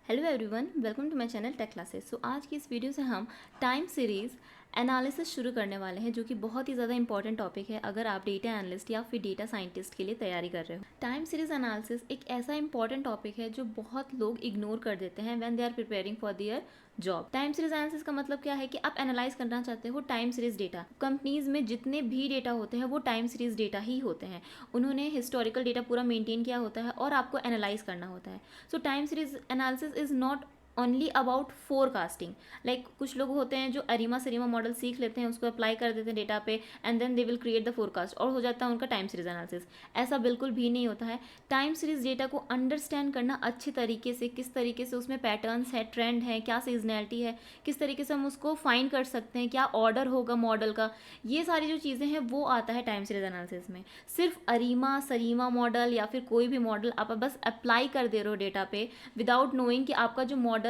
Hello everyone, welcome to my channel tech classes. So आज की इस वीडियो से हम टाइम सीरीज़ एनालिसिस शुरू करने वाले हैं, जो कि बहुत ही ज़्यादा इंपॉर्टेंट टॉपिक है अगर आप डेटा एनालिस्ट या फिर डेटा साइंटिस्ट के लिए तैयारी कर रहे हो। टाइम सीरीज़ एनालिसिस एक ऐसा इंपॉर्टेंट टॉपिक है जो बहुत लोग इग्नोर कर देते हैं when they are preparing for their job. Time series analysis का मतलब क्या है कि आप एनालाइज करना चाहते हो टाइम सीरीज डेटा। कंपनीज में जितने भी डेटा होते हैं वो टाइम सीरीज डेटा ही होते हैं। उन्होंने हिस्टोरिकल डेटा पूरा मेंटेन किया होता है और आपको एनालाइज करना होता है। सो time series analysis is not only about forecasting. Like कुछ लोग होते हैं जो अरीमा सरीमा मॉडल सीख लेते हैं, उसको अप्लाई कर देते हैं डेटा पे and then they will create the forecast और हो जाता है उनका टाइम सीरीज एनालिसिस। ऐसा बिल्कुल भी नहीं होता है। टाइम सीरीज डेटा को अंडरस्टैंड करना अच्छे तरीके से, किस तरीके से उसमें पैटर्न्स है, ट्रेंड है, क्या सीजनैलिटी है, किस तरीके से हम उसको फाइंड कर सकते हैं, क्या ऑर्डर होगा मॉडल का, ये सारी जो चीज़ें हैं वो आता है टाइम सीरीज एनालिसिस में। सिर्फ अरीमा सरीमा मॉडल या फिर कोई भी मॉडल आप बस अप्लाई कर दे रहे हो डेटा पे विदाउट नोइंग कि आपका जो मॉडल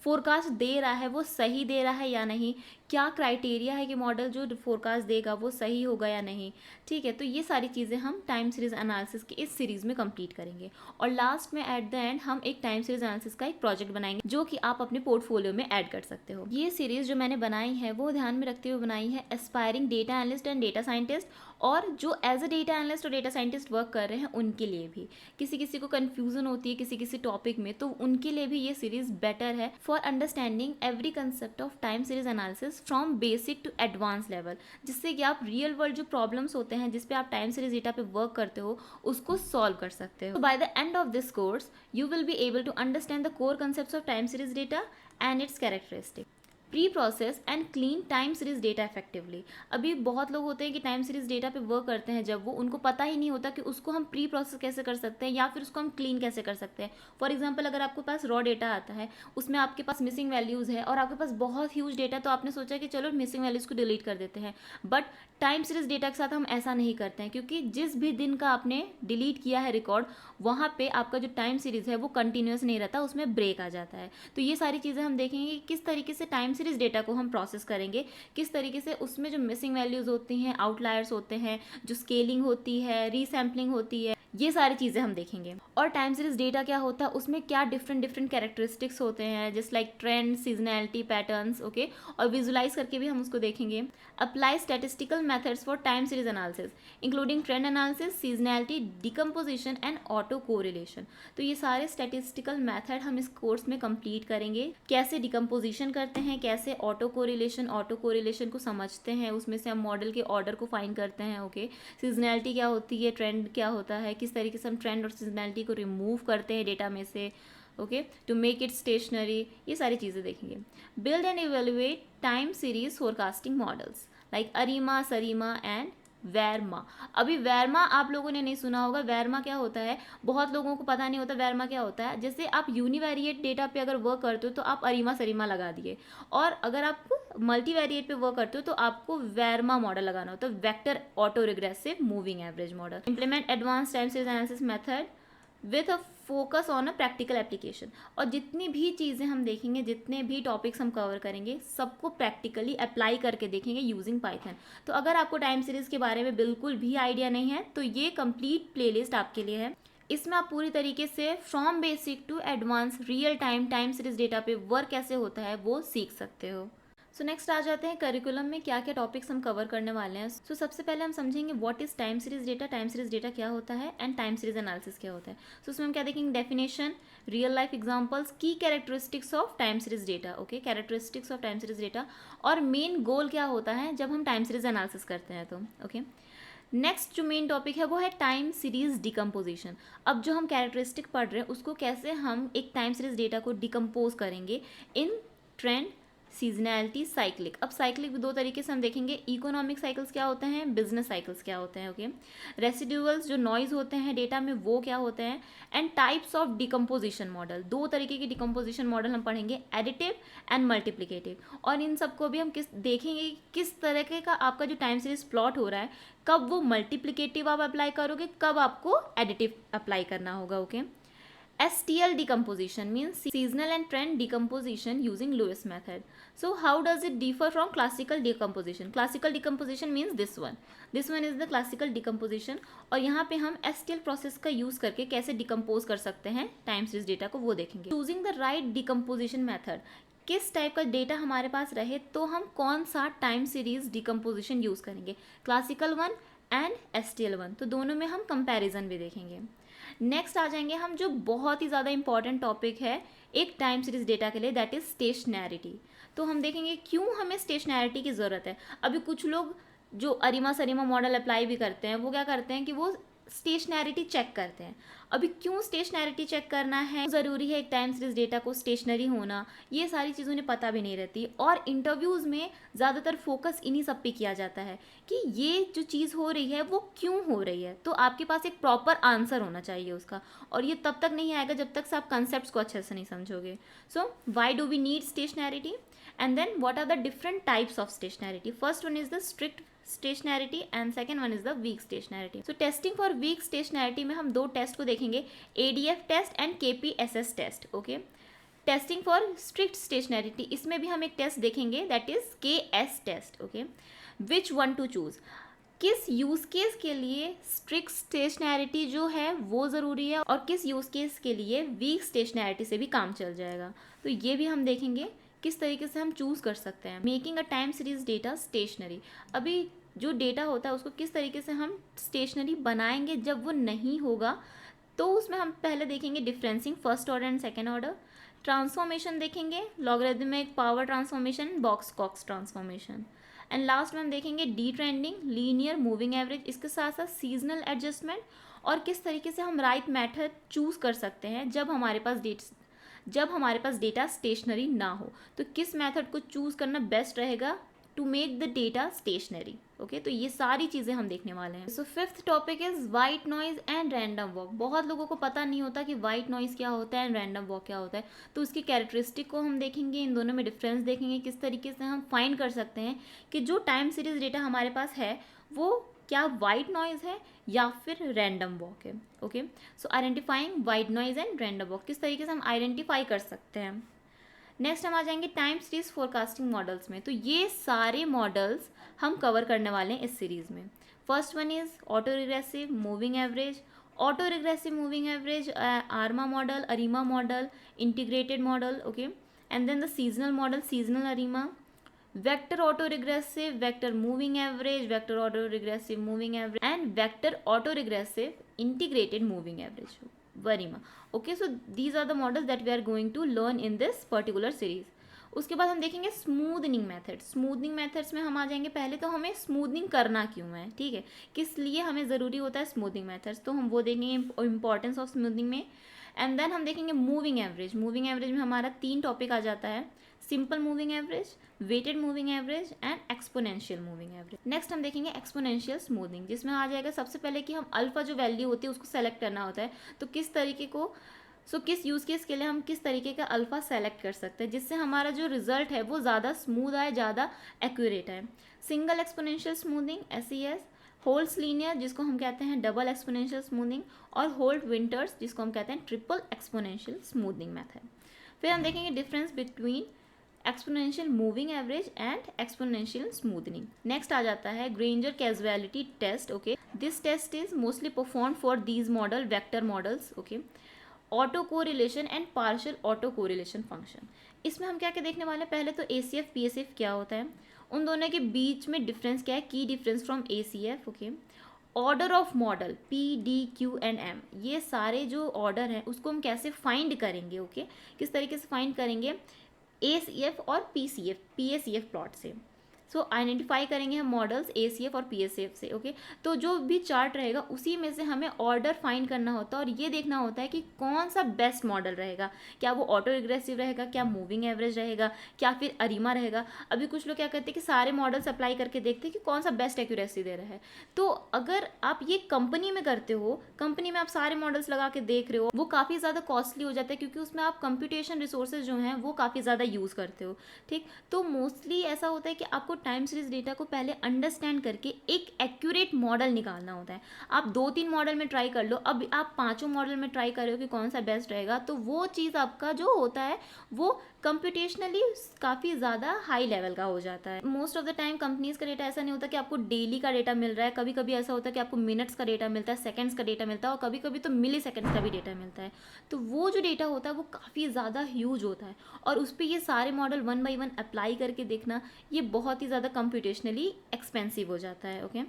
फोरकास्ट दे रहा है वो सही दे रहा है या नहीं, क्या क्राइटेरिया है कि मॉडल जो फोरकास्ट देगा वो सही होगा या नहीं। ठीक है, तो ये सारी चीज़ें हम टाइम सीरीज एनालिसिस की इस सीरीज़ में कंप्लीट करेंगे और लास्ट में एट द एंड हम एक टाइम सीरीज एनालिसिस का एक प्रोजेक्ट बनाएंगे जो कि आप अपने पोर्टफोलियो में ऐड कर सकते हो। ये सीरीज़ जो मैंने बनाई है वो ध्यान में रखते हुए बनाई है aspiring data analyst and data scientist, और जो एज अ डेटा एनालिस्ट और डेटा साइंटिस्ट वर्क कर रहे हैं उनके लिए भी। किसी किसी को कन्फ्यूजन होती है किसी किसी टॉपिक में, तो उनके लिए भी ये सीरीज़ बेटर है for understanding every concept of time series analysis from basic to advance level, जिससे कि आप रियल वर्ल्ड जो प्रॉब्लम्स होते हैं जिस पे आप टाइम सीरीज डेटा पे वर्क करते हो उसको सॉल्व कर सकते हो। By the end of this course you will be able to understand the core concepts of time series data and its characteristic, pre process and clean time series data effectively. अभी बहुत लोग होते हैं कि time series data पे work करते हैं जब वो उनको पता ही नहीं होता कि उसको हम प्री प्रोसेस कैसे कर सकते हैं या फिर उसको हम क्लीन कैसे कर सकते हैं। फॉर एग्जांपल, अगर आपके पास रॉ डेटा आता है, उसमें आपके पास मिसिंग वैल्यूज़ है और आपके पास बहुत ह्यूज डेटा, तो आपने सोचा कि चलो मिसिंग वैल्यूज़ को डिलीट कर देते हैं। बट टाइम सीरीज डेटा के साथ हम ऐसा नहीं करते हैं, क्योंकि जिस भी दिन का आपने डिलीट किया है रिकॉर्ड, वहाँ पे आपका जो टाइम सीरीज है वो कंटिन्यूस नहीं रहता, उसमें ब्रेक आ जाता है। तो ये सारी चीज़ें हम देखेंगे कि किस तरीके से टाइम सीरीज डेटा को हम प्रोसेस करेंगे, किस तरीके से उसमें जो मिसिंग वैल्यूज़ होती हैं, आउटलायर्स होते हैं, जो स्केलिंग होती है, रीसैम्पलिंग होती है, ये सारी चीज़ें हम देखेंगे। और टाइम सीरीज डेटा क्या होता है, उसमें क्या डिफरेंट डिफरेंट कैरेक्टरिस्टिक्स होते हैं, just like trend, seasonality, patterns, okay. और विजुलाइज करके भी हम उसको देखेंगे। Apply statistical methods for time series analysis including trend analysis, seasonality, decomposition and auto correlation. तो ये सारे स्टैटिस्टिकल मेथड हम इस कोर्स में कंप्लीट करेंगे। कैसे डिकम्पोजिशन करते हैं, कैसे ऑटो कोरिलेशन को समझते हैं, उसमें से हम मॉडल के ऑर्डर को फाइंड करते हैं, ओके। सीजनैलिटी क्या होती है, ट्रेंड क्या होता है, किस तरीके से हम ट्रेंड और सीजनैलिटी को रिमूव करते हैं डेटा में से, okay, to make it stationary. ये सारी चीज़ें देखेंगे। Build and evaluate time series forecasting models like ARIMA SARIMA and VARMA. अभी वैरमा आप लोगों ने नहीं सुना होगा। वैरमा क्या होता है, बहुत लोगों को पता नहीं होता वैरमा क्या होता है। जैसे आप यूनिवेरिएट डेटा पे अगर वर्क करते हो तो आप अरीमा सरीमा लगा दिए, और अगर आप मल्टीवेरिएट पे वर्क करते हो तो आपको वैरमा मॉडल लगाना होता है, vector auto regressive moving average model. Implement advance time series analysis method with a focus on a practical application. और जितनी भी चीज़ें हम देखेंगे, जितने भी टॉपिक्स हम कवर करेंगे, सबको प्रैक्टिकली अप्लाई करके देखेंगे यूजिंग पाइथन। तो अगर आपको टाइम सीरीज़ के बारे में बिल्कुल भी आइडिया नहीं है तो ये कंप्लीट प्लेलिस्ट आपके लिए है। इसमें आप पूरी तरीके से from basic to advance real time time series data पे वर्क कैसे होता है वो सीख सकते हो। सो नेक्स्ट आ जाते हैं करिकुलम में क्या क्या टॉपिक्स हम कवर करने वाले हैं। सो सबसे पहले हम समझेंगे what is time series data क्या होता है एंड टाइम सीरीज एनालिसिस क्या होता है। सो उसमें हम क्या देखेंगे, डेफिनेशन, रियल लाइफ एग्जांपल्स, की characteristics of time series data, okay, characteristics of time series data, और मेन गोल क्या होता है जब हम टाइम सीरीज एनालिसिस करते हैं तो, ओके। नेक्स्ट जो मेन टॉपिक है वो है टाइम सीरीज डिकम्पोजिशन। अब जो हम कैरेक्टरिस्टिक पढ़ रहे हैं उसको कैसे हम एक टाइम सीरीज डेटा को डिकम्पोज करेंगे इन ट्रेंड, सीजनैलिटी, साइक्लिक। अब साइक्लिक भी दो तरीके से हम देखेंगे, इकोनॉमिक साइकिल्स क्या होते हैं, बिजनेस साइकिल्स क्या होते हैं, ओके। रेसिड्यूअल्स जो नॉइज होते हैं डेटा में वो क्या होते हैं, and types of decomposition model. दो तरीके के डिकम्पोजिशन मॉडल हम पढ़ेंगे, एडिटिव एंड मल्टीप्लिकेटिव। और इन सबको भी हम देखेंगे किस तरीके का आपका जो टाइम सीरीज प्लॉट हो रहा है, कब वो मल्टीप्लिकेटिव आप अप्लाई करोगे, कब आपको एडिटिव अप्लाई करना होगा, okay. STL decomposition means seasonal and trend decomposition using Lewis method. So how does it differ from classical decomposition? Classical decomposition means this one is the classical decomposition. और यहाँ पे हम STL process का use करके कैसे decompose कर सकते हैं टाइम सीरीज डेटा को, वो देखेंगे. Choosing the right decomposition method, किस टाइप का डेटा हमारे पास रहे तो हम कौन सा टाइम सीरीज डिकम्पोजिशन यूज़ करेंगे, classical one and STL one. तो दोनों में हम कंपैरिजन भी देखेंगे. नेक्स्ट आ जाएंगे हम जो बहुत ही ज़्यादा इंपॉर्टेंट टॉपिक है एक टाइम सीरीज डेटा के लिए, दैट इज़ स्टेशनैरिटी. तो हम देखेंगे क्यों हमें स्टेशनैरिटी की ज़रूरत है. अभी कुछ लोग जो अरिमा सरिमा मॉडल अप्लाई भी करते हैं वो क्या करते हैं कि वो स्टेशनैरिटी चेक करते हैं. अभी क्यों स्टेशनैरिटी चेक करना है, ज़रूरी है एक टाइम सीरीज डेटा को स्टेशनरी होना, ये सारी चीज़ उन्हें पता भी नहीं रहती. और इंटरव्यूज़ में ज़्यादातर फोकस इन्हीं सब पे किया जाता है कि ये जो चीज़ हो रही है वो क्यों हो रही है. तो आपके पास एक प्रॉपर आंसर होना चाहिए उसका, और ये तब तक नहीं आएगा जब तक से आप कंसेप्ट को अच्छे से नहीं समझोगे. So why do we need stationarity, and then what are the different types of stationarity. First one is the strict stationarity and second one is the weak stationarity. So testing for weak stationarity में हम दो test को देखेंगे, ADF test and KPSS test. Okay, testing for strict stationarity, इसमें भी हम एक test देखेंगे that is KS test. Okay, which one to choose, किस यूज़ केस के लिए स्ट्रिक्ट स्टेशनैरिटी जो है वो ज़रूरी है और किस यूज़ केस के लिए वीक स्टेशनैरिटी से भी काम चल जाएगा. तो ये भी हम देखेंगे किस तरीके से हम चूज़ कर सकते हैं. Making a time series data stationary, अभी जो डेटा होता है उसको किस तरीके से हम स्टेशनरी बनाएंगे जब वो नहीं होगा, तो उसमें हम पहले देखेंगे differencing first order and second order, transformation देखेंगे, logarithmic power transformation, Box Cox transformation, and last में हम देखेंगे detrending, linear moving average, इसके साथ साथ सीजनल एडजस्टमेंट, और किस तरीके से हम राइट मेथड चूज़ कर सकते हैं जब हमारे पास डेटा स्टेशनरी ना हो, तो किस मेथड को चूज़ करना बेस्ट रहेगा to make the data stationary. Okay, तो ये सारी चीज़ें हम देखने वाले हैं. So fifth topic is white noise and random walk. बहुत लोगों को पता नहीं होता कि वाइट नॉइज क्या होता है एंड रैंडम वॉक क्या होता है, तो उसकी कैरेक्टरिस्टिक को हम देखेंगे, इन दोनों में डिफरेंस देखेंगे, किस तरीके से हम फाइंड कर सकते हैं कि जो टाइम सीरीज डेटा हमारे पास है वो क्या वाइट नॉइज है या फिर रैंडम वॉक है. Okay, so identifying white noise and random walk, किस तरीके से हम आइडेंटिफाई कर सकते हैं. नेक्स्ट हम आ जाएंगे टाइम सीरीज फोरकास्टिंग मॉडल्स में. तो ये सारे मॉडल्स हम कवर करने वाले हैं इस सीरीज़ में. First one is auto regressive moving average, auto regressive moving average, ARMA model, ARIMA model, integrated model. Okay, and then the seasonal model, seasonal ARIMA, vector auto regressive, vector moving average, vector auto regressive moving average, and vector auto regressive integrated moving average, VARIMA. Okay, so these are the models that we are going to learn in this particular series. उसके बाद हम देखेंगे smoothening method. Smoothening methods में हम आ जाएंगे, पहले तो हमें स्मूदनिंग करना क्यों है, ठीक है, किस लिए हमें ज़रूरी होता है स्मूदनिंग मेथड्स, तो हम वो देखेंगे इंपॉर्टेंस ऑफ स्मूदनिंग में. एंड देन हम देखेंगे मूविंग एवरेज. मूविंग एवरेज में हमारा 3 टॉपिक आ जाता है, simple moving average, weighted moving average and exponential moving average. Next हम देखेंगे एक्सपोनेंशियल स्मूदिंग, जिसमें आ जाएगा सबसे पहले कि हम अल्फा जो वैल्यू होती है उसको सेलेक्ट करना होता है, तो किस तरीके को किस यूज़ केस के लिए हम किस तरीके का अल्फ़ा सेलेक्ट कर सकते हैं जिससे हमारा जो रिजल्ट है वो ज़्यादा स्मूथ आए, ज़्यादा एक्यूरेट आए. Single exponential smoothing SES, holes linear जिसको हम कहते हैं डबल एक्सपोनेंशियल स्मूदिंग, और होल्ड विंटर्स जिसको हम कहते हैं ट्रिपल एक्सपोनेंशियल स्मूदिंग मेथड. फिर हम देखेंगे difference between exponential moving average and exponential smoothing. Next आ जाता है Granger causality test. Okay, this test is mostly perform for these model vector models. Okay, auto correlation and partial auto correlation function. इसमें हम क्या क्या देखने वाले हैं, पहले तो ACF PSF क्या होता है, उन दोनों के बीच में डिफरेंस क्या है, की difference from ACF. Okay, order of model P D Q and M, ये सारे जो ऑर्डर हैं उसको हम कैसे फाइंड करेंगे. ओके, किस तरीके से फाइंड करेंगे, ACF और PACF प्लॉट से. सो आइडेंटिफाई करेंगे हम मॉडल्स ACF और PSF से. ओके, तो जो भी चार्ट रहेगा उसी में से हमें ऑर्डर फाइंड करना होता है और ये देखना होता है कि कौन सा बेस्ट मॉडल रहेगा, क्या वो ऑटो रिग्रेसिव रहेगा, क्या मूविंग एवरेज रहेगा, क्या फिर अरीमा रहेगा. अभी कुछ लोग क्या करते हैं कि सारे मॉडल्स अप्लाई करके देखते हैं कि कौन सा बेस्ट एक्यूरेसी दे रहा है. तो अगर आप ये कंपनी में करते हो, कंपनी में आप सारे मॉडल्स लगा के देख रहे हो, वो काफ़ी ज़्यादा कॉस्टली हो जाता है क्योंकि उसमें आप कंप्यूटेशन रिसोर्सेज जो हैं वो काफ़ी ज़्यादा यूज़ करते हो. ठीक, तो मोस्टली ऐसा होता है कि आपको आपको टाइम सीरीज डेटा को पहले अंडरस्टैंड करके एक एक्यूरेट मॉडल निकालना होता है। आप 2-3 मॉडल में ट्राई कर लो, अब आप पाँचों मॉडल में ट्राई कर रहे हो कि कौन सा बेस्ट रहेगा, तो वो चीज़ आपका जो होता है वो कंप्यूटेशनली काफ़ी ज़्यादा हाई लेवल का हो जाता है। Most of the time companies का डेटा ऐसा नहीं होता कि आपको डेली का डेटा मिल रहा है, कभी कभी ऐसा होता है कि आपको मिनट्स का डेटा मिलता है, सेकंड्स का डेटा मिलता है, और कभी कभी तो मिली सेकंड्स का भी डेटा मिलता है। तो वो जो डेटा होता है वो काफ़ी ज़्यादा ह्यूज होता है, और उस पर ये सारे मॉडल 1 बाई 1 अप्लाई करके देखना ये बहुत ही ज़्यादा कंप्यूटेशनली एक्सपेंसिव हो जाता है। ओके,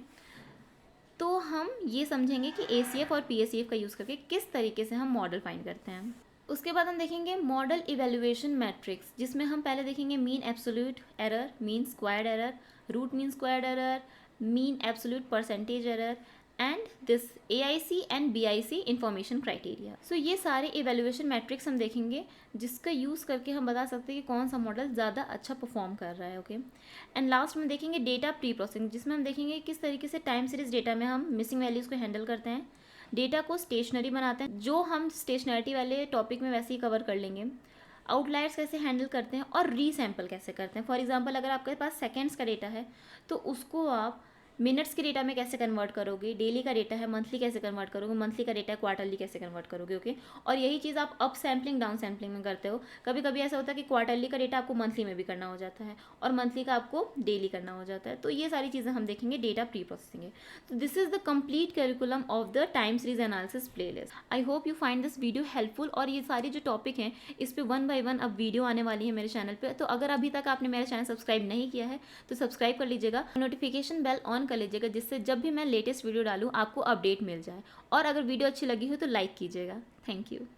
तो हम ये समझेंगे कि ACF और PACF का यूज़ करके किस तरीके से हम मॉडल फाइंड करते हैं। उसके बाद हम देखेंगे मॉडल इवेल्युएशन मैट्रिक्स, जिसमें हम पहले देखेंगे mean absolute error, mean squared error, root mean squared error, mean absolute percentage error, and this AIC and BIC information criteria. So ये सारे इवेल्युएशन मैट्रिक्स हम देखेंगे, जिसका यूज़ करके हम बता सकते हैं कि कौन सा मॉडल ज़्यादा अच्छा परफॉर्म कर रहा है। ओके, एंड लास्ट में देखेंगे डेटा प्री प्रोसेसिंग, जिसमें हम देखेंगे किस तरीके से टाइम सीरीज डेटा में हम मिसिंग वैल्यूज़ को हैंडल करते हैं, डेटा को स्टेशनरी बनाते हैं, जो हम स्टेशनरिटी वाले टॉपिक में वैसे ही कवर कर लेंगे, आउटलायर्स कैसे हैंडल करते हैं, और रीसैम्पल कैसे करते हैं। फॉर एग्जांपल अगर आपके पास सेकेंड्स का डेटा है तो उसको आप मिनट्स के डेटा में कैसे कन्वर्ट करोगे, डेली का डेटा है मंथली कैसे कन्वर्ट करोगे, मंथली का डेटा है क्वार्टरली कैसे कन्वर्ट करोगे। ओके, और यही चीज़ आप अप सैम्पलिंग डाउन सैम्पलिंग में करते हो। कभी कभी ऐसा होता है कि क्वार्टरली का डेटा आपको मंथली में भी करना हो जाता है, और मंथली का आपको डेली करना हो जाता है। तो ये सारी चीज़ें हम देखेंगे डेटा प्री प्रोसेसिंग है। तो this is the complete curriculum of the time series analysis playlist. I hope you find this video helpful, और ये सारी जो टॉपिक हैं इस पर 1 बाई 1 अब वीडियो आने वाली है मेरे चैनल पर। तो अगर अभी तक आपने मेरा चैनल सब्सक्राइब नहीं किया है तो सब्सक्राइब कर लीजिएगा, नोटिफिकेशन बेल ऑन कर लीजिएगा, जिससे जब भी मैं लेटेस्ट वीडियो डालूँ आपको अपडेट मिल जाए। और अगर वीडियो अच्छी लगी हो तो लाइक कीजिएगा। Thank you.